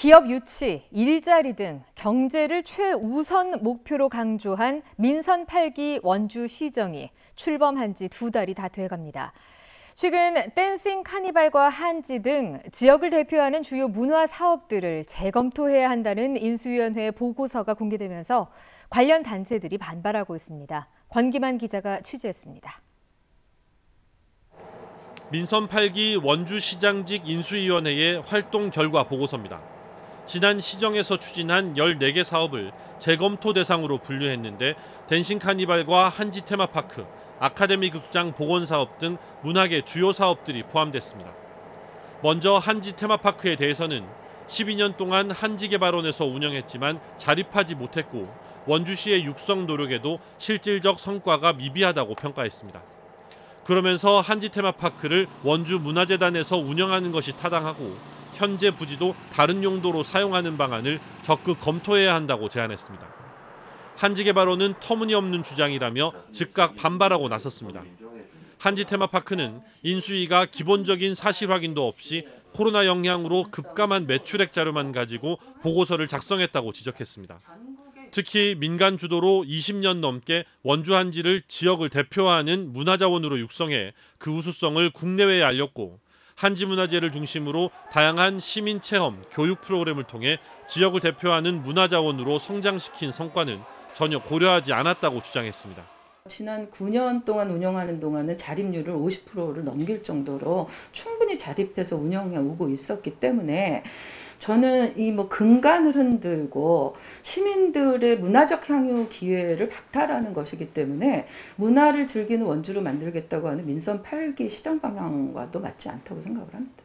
기업 유치, 일자리 등 경제를 최우선 목표로 강조한 민선 8기 원주시정이 출범한 지 2달이 다 돼갑니다. 최근 댄싱 카니발과 한지 등 지역을 대표하는 주요 문화 사업들을 재검토해야 한다는 인수위원회 보고서가 공개되면서 관련 단체들이 반발하고 있습니다. 권기만 기자가 취재했습니다. 민선 8기 원주시장직 인수위원회의 활동 결과 보고서입니다. 지난 시정에서 추진한 14개 사업을 재검토 대상으로 분류했는데 댄싱 카니발과 한지 테마파크, 아카데미 극장 복원 사업 등 문학의 주요 사업들이 포함됐습니다. 먼저 한지 테마파크에 대해서는 12년 동안 한지개발원에서 운영했지만 자립하지 못했고 원주시의 육성 노력에도 실질적 성과가 미비하다고 평가했습니다. 그러면서 한지 테마파크를 원주문화재단에서 운영하는 것이 타당하고 현재 부지도 다른 용도로 사용하는 방안을 적극 검토해야 한다고 제안했습니다. 한지개발원은 터무니없는 주장이라며 즉각 반발하고 나섰습니다. 한지 테마파크는 인수위가 기본적인 사실 확인도 없이 코로나 영향으로 급감한 매출액 자료만 가지고 보고서를 작성했다고 지적했습니다. 특히 민간 주도로 20년 넘게 원주 한지를 지역을 대표하는 문화자원으로 육성해 그 우수성을 국내외에 알렸고 한지문화재를 중심으로 다양한 시민 체험, 교육 프로그램을 통해 지역을 대표하는 문화자원으로 성장시킨 성과는 전혀 고려하지 않았다고 주장했습니다. 지난 9년 동안 운영하는 동안은 자립률을 50%를 넘길 정도로 충분히 자립해서 운영해 오고 있었기 때문에 저는 이 근간을 흔들고 시민들의 문화적 향유 기회를 박탈하는 것이기 때문에 문화를 즐기는 원주로 만들겠다고 하는 민선 8기 시정 방향과도 맞지 않다고 생각을 합니다.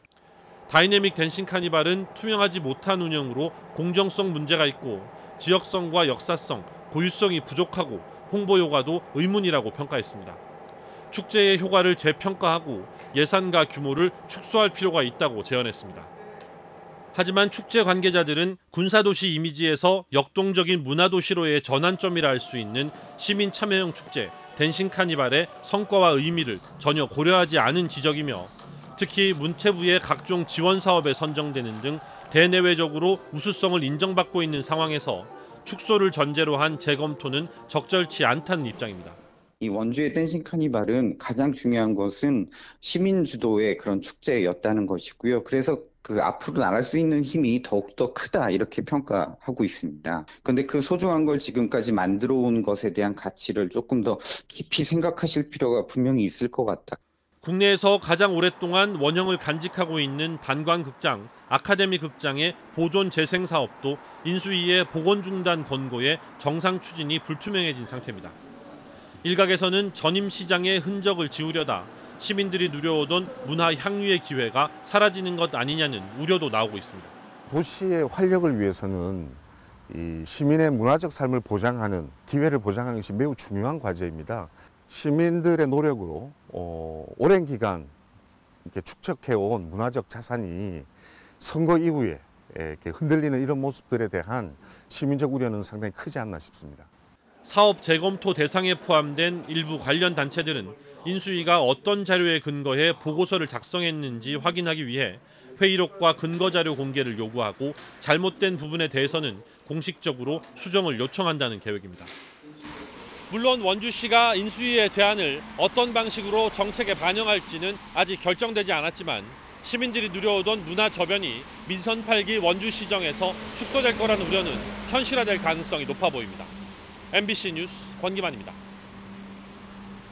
다이내믹 댄싱 카니발은 투명하지 못한 운영으로 공정성 문제가 있고 지역성과 역사성, 고유성이 부족하고 홍보 효과도 의문이라고 평가했습니다. 축제의 효과를 재평가하고 예산과 규모를 축소할 필요가 있다고 제언했습니다. 하지만 축제 관계자들은 군사도시 이미지에서 역동적인 문화도시로의 전환점이라 할 수 있는 시민 참여형 축제 댄싱 카니발의 성과와 의미를 전혀 고려하지 않은 지적이며 특히 문체부의 각종 지원 사업에 선정되는 등 대내외적으로 우수성을 인정받고 있는 상황에서 축소를 전제로 한 재검토는 적절치 않다는 입장입니다. 이 원주의 댄싱 카니발은 가장 중요한 것은 시민 주도의 그런 축제였다는 것이고요. 그래서 앞으로 나갈 수 있는 힘이 더욱더 크다 이렇게 평가하고 있습니다. 그런데 그 소중한 걸 지금까지 만들어 온 것에 대한 가치를 조금 더 깊이 생각하실 필요가 분명히 있을 것 같다. 국내에서 가장 오랫동안 원형을 간직하고 있는 단관극장, 아카데미 극장의 보존 재생 사업도 인수위의 복원 중단 권고에 정상 추진이 불투명해진 상태입니다. 일각에서는 전임 시장의 흔적을 지우려다 시민들이 누려오던 문화 향유의 기회가 사라지는 것 아니냐는 우려도 나오고 있습니다. 도시의 활력을 위해서는 이 시민의 문화적 삶을 보장하는 기회를 보장하는 것이 매우 중요한 과제입니다. 시민들의 노력으로 오랜 기간 이렇게 축적해온 문화적 자산이 선거 이후에 이렇게 흔들리는 이런 모습들에 대한 시민적 우려는 상당히 크지 않나 싶습니다. 사업 재검토 대상에 포함된 일부 관련 단체들은 인수위가 어떤 자료에 근거해 보고서를 작성했는지 확인하기 위해 회의록과 근거 자료 공개를 요구하고 잘못된 부분에 대해서는 공식적으로 수정을 요청한다는 계획입니다. 물론 원주시가 인수위의 제안을 어떤 방식으로 정책에 반영할지는 아직 결정되지 않았지만 시민들이 누려오던 문화 저변이 민선 8기 원주시정에서 축소될 거라는 우려는 현실화될 가능성이 높아 보입니다. MBC 뉴스 권기만입니다.